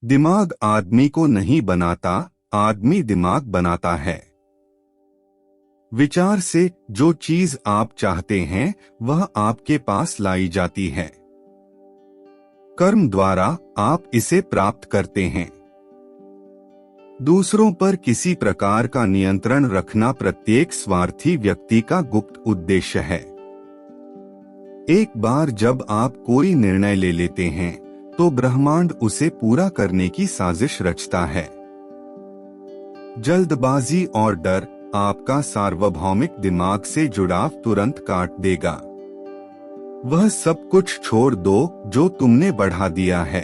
दिमाग आदमी को नहीं बनाता, आदमी दिमाग बनाता है। विचार से जो चीज आप चाहते हैं वह आपके पास लाई जाती है। कर्म द्वारा आप इसे प्राप्त करते हैं। दूसरों पर किसी प्रकार का नियंत्रण रखना प्रत्येक स्वार्थी व्यक्ति का गुप्त उद्देश्य है। एक बार जब आप कोई निर्णय ले लेते हैं तो ब्रह्मांड उसे पूरा करने की साजिश रचता है। जल्दबाजी और डर आपका सार्वभौमिक दिमाग से जुड़ाव तुरंत काट देगा। वह सब कुछ छोड़ दो जो तुमने बढ़ा दिया है।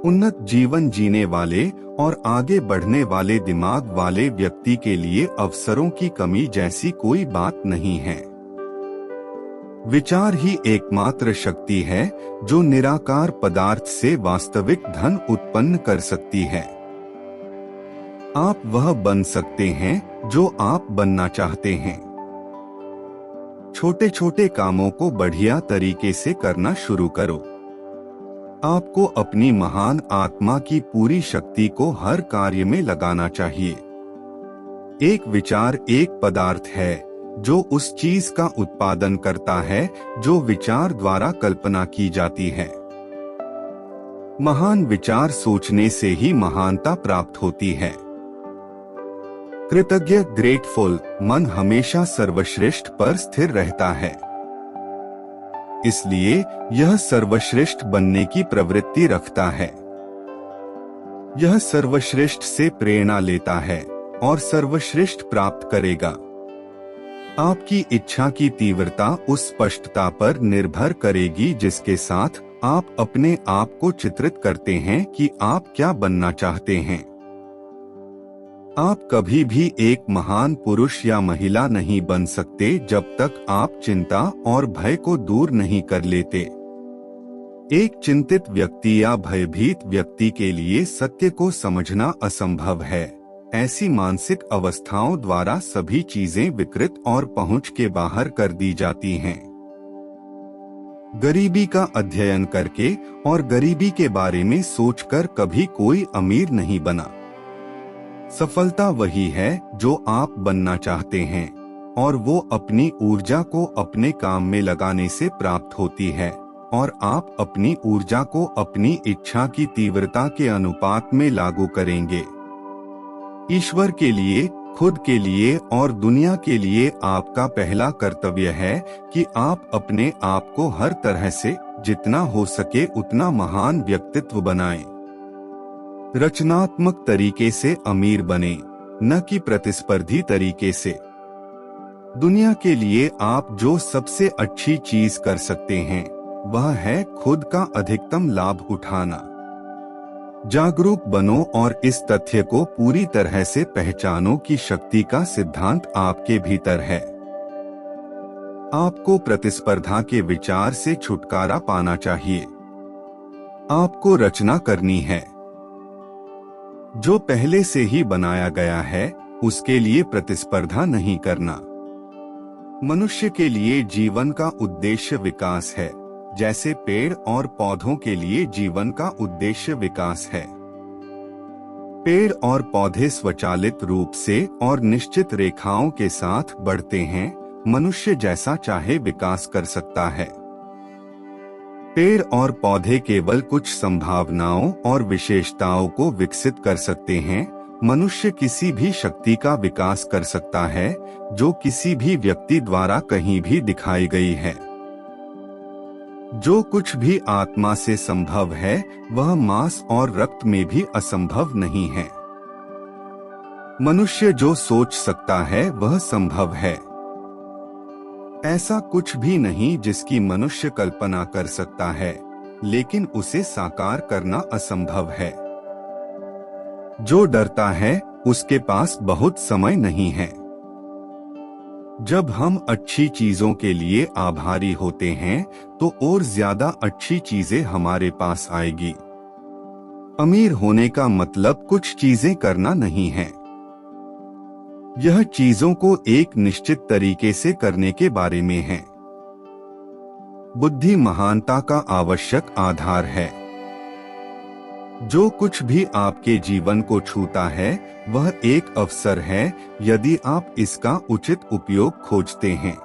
उन्नत जीवन जीने वाले और आगे बढ़ने वाले दिमाग वाले व्यक्ति के लिए अवसरों की कमी जैसी कोई बात नहीं है। विचार ही एकमात्र शक्ति है जो निराकार पदार्थ से वास्तविक धन उत्पन्न कर सकती है। आप वह बन सकते हैं जो आप बनना चाहते हैं। छोटे छोटे कामों को बढ़िया तरीके से करना शुरू करो। आपको अपनी महान आत्मा की पूरी शक्ति को हर कार्य में लगाना चाहिए। एक विचार एक पदार्थ है जो उस चीज का उत्पादन करता है जो विचार द्वारा कल्पना की जाती है। महान विचार सोचने से ही महानता प्राप्त होती है। कृतज्ञ ग्रेटफुल मन हमेशा सर्वश्रेष्ठ पर स्थिर रहता है। इसलिए यह सर्वश्रेष्ठ बनने की प्रवृत्ति रखता है। यह सर्वश्रेष्ठ से प्रेरणा लेता है और सर्वश्रेष्ठ प्राप्त करेगा। आपकी इच्छा की तीव्रता उस स्पष्टता पर निर्भर करेगी जिसके साथ आप अपने आप को चित्रित करते हैं कि आप क्या बनना चाहते हैं। आप कभी भी एक महान पुरुष या महिला नहीं बन सकते जब तक आप चिंता और भय को दूर नहीं कर लेते। एक चिंतित व्यक्ति या भयभीत व्यक्ति के लिए सत्य को समझना असंभव है। ऐसी मानसिक अवस्थाओं द्वारा सभी चीजें विकृत और पहुंच के बाहर कर दी जाती हैं। गरीबी का अध्ययन करके और गरीबी के बारे में सोचकर कभी कोई अमीर नहीं बना। सफलता वही है जो आप बनना चाहते हैं और वो अपनी ऊर्जा को अपने काम में लगाने से प्राप्त होती है और आप अपनी ऊर्जा को अपनी इच्छा की तीव्रता के अनुपात में लागू करेंगे। ईश्वर के लिए, खुद के लिए और दुनिया के लिए आपका पहला कर्तव्य है कि आप अपने आप को हर तरह से जितना हो सके उतना महान व्यक्तित्व बनाएं। रचनात्मक तरीके से अमीर बने, न कि प्रतिस्पर्धी तरीके से। दुनिया के लिए आप जो सबसे अच्छी चीज कर सकते हैं वह है खुद का अधिकतम लाभ उठाना। जागरूक बनो और इस तथ्य को पूरी तरह से पहचानो कि शक्ति का सिद्धांत आपके भीतर है। आपको प्रतिस्पर्धा के विचार से छुटकारा पाना चाहिए। आपको रचना करनी है। जो पहले से ही बनाया गया है उसके लिए प्रतिस्पर्धा नहीं करना। मनुष्य के लिए जीवन का उद्देश्य विकास है, जैसे पेड़ और पौधों के लिए जीवन का उद्देश्य विकास है। पेड़ और पौधे स्वचालित रूप से और निश्चित रेखाओं के साथ बढ़ते हैं। मनुष्य जैसा चाहे विकास कर सकता है। पेड़ और पौधे केवल कुछ संभावनाओं और विशेषताओं को विकसित कर सकते हैं। मनुष्य किसी भी शक्ति का विकास कर सकता है जो किसी भी व्यक्ति द्वारा कहीं भी दिखाई गई है। जो कुछ भी आत्मा से संभव है वह मांस और रक्त में भी असंभव नहीं है। मनुष्य जो सोच सकता है वह संभव है। ऐसा कुछ भी नहीं जिसकी मनुष्य कल्पना कर सकता है, लेकिन उसे साकार करना असंभव है। जो डरता है उसके पास बहुत समय नहीं है। जब हम अच्छी चीजों के लिए आभारी होते हैं तो और ज्यादा अच्छी चीजें हमारे पास आएगी। अमीर होने का मतलब कुछ चीजें करना नहीं है। यह चीजों को एक निश्चित तरीके से करने के बारे में है। बुद्धि महानता का आवश्यक आधार है। जो कुछ भी आपके जीवन को छूता है वह एक अवसर है यदि आप इसका उचित उपयोग खोजते हैं।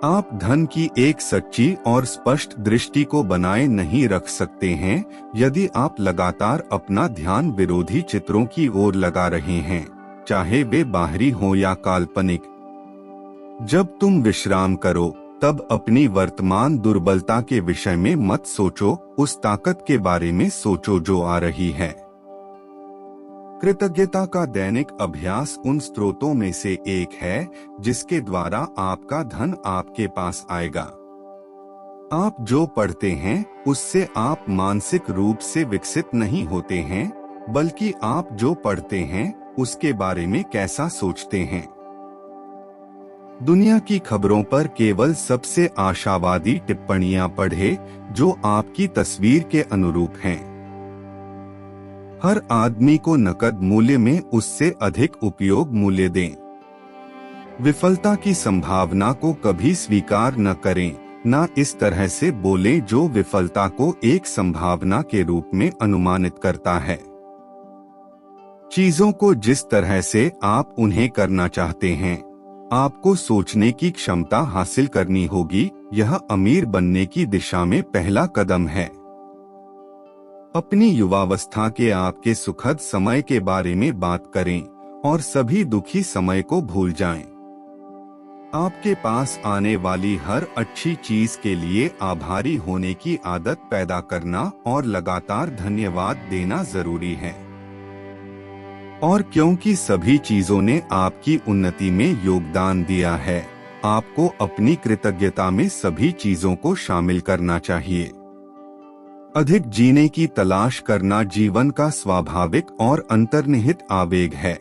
आप धन की एक सच्ची और स्पष्ट दृष्टि को बनाए नहीं रख सकते हैं यदि आप लगातार अपना ध्यान विरोधी चित्रों की ओर लगा रहे हैं, चाहे वे बाहरी हो या काल्पनिक। जब तुम विश्राम करो तब अपनी वर्तमान दुर्बलता के विषय में मत सोचो, उस ताकत के बारे में सोचो जो आ रही है। कृतज्ञता का दैनिक अभ्यास उन स्रोतों में से एक है जिसके द्वारा आपका धन आपके पास आएगा। आप जो पढ़ते हैं उससे आप मानसिक रूप से विकसित नहीं होते हैं, बल्कि आप जो पढ़ते हैं उसके बारे में कैसा सोचते हैं। दुनिया की खबरों पर केवल सबसे आशावादी टिप्पणियां पढ़ें जो आपकी तस्वीर के अनुरूप हैं। हर आदमी को नकद मूल्य में उससे अधिक उपयोग मूल्य दें। विफलता की संभावना को कभी स्वीकार न करें, न इस तरह से बोलें जो विफलता को एक संभावना के रूप में अनुमानित करता है। चीजों को जिस तरह से आप उन्हें करना चाहते हैं, आपको सोचने की क्षमता हासिल करनी होगी। यह अमीर बनने की दिशा में पहला कदम है। अपनी युवावस्था के आपके सुखद समय के बारे में बात करें और सभी दुखी समय को भूल जाएं। आपके पास आने वाली हर अच्छी चीज के लिए आभारी होने की आदत पैदा करना और लगातार धन्यवाद देना जरूरी है। और क्योंकि सभी चीजों ने आपकी उन्नति में योगदान दिया है, आपको अपनी कृतज्ञता में सभी चीजों को शामिल करना चाहिए। अधिक जीने की तलाश करना जीवन का स्वाभाविक और अंतर्निहित आवेग है।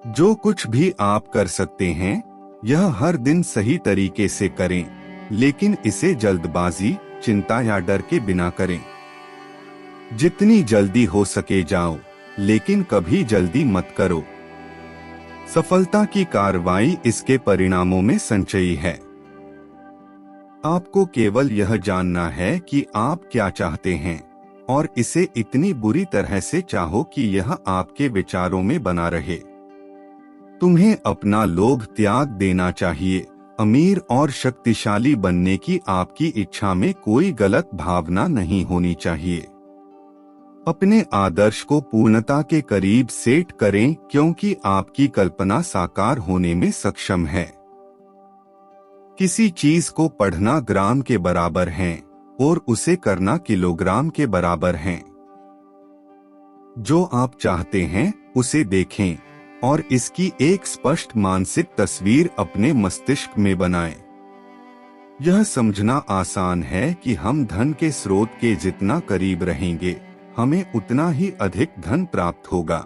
जो कुछ भी आप कर सकते हैं, यह हर दिन सही तरीके से करें, लेकिन इसे जल्दबाजी, चिंता या डर के बिना करें। जितनी जल्दी हो सके जाओ, लेकिन कभी जल्दी मत करो। सफलता की कार्रवाई इसके परिणामों में संचयी है। आपको केवल यह जानना है कि आप क्या चाहते हैं और इसे इतनी बुरी तरह से चाहो कि यह आपके विचारों में बना रहे। तुम्हें अपना लोभ त्याग देना चाहिए। अमीर और शक्तिशाली बनने की आपकी इच्छा में कोई गलत भावना नहीं होनी चाहिए। अपने आदर्श को पूर्णता के करीब सेट करें, क्योंकि आपकी कल्पना साकार होने में सक्षम है। किसी चीज को पढ़ना ग्राम के बराबर है और उसे करना किलोग्राम के बराबर है। जो आप चाहते हैं उसे देखें और इसकी एक स्पष्ट मानसिक तस्वीर अपने मस्तिष्क में बनाएं। यह समझना आसान है कि हम धन के स्रोत के जितना करीब रहेंगे, हमें उतना ही अधिक धन प्राप्त होगा।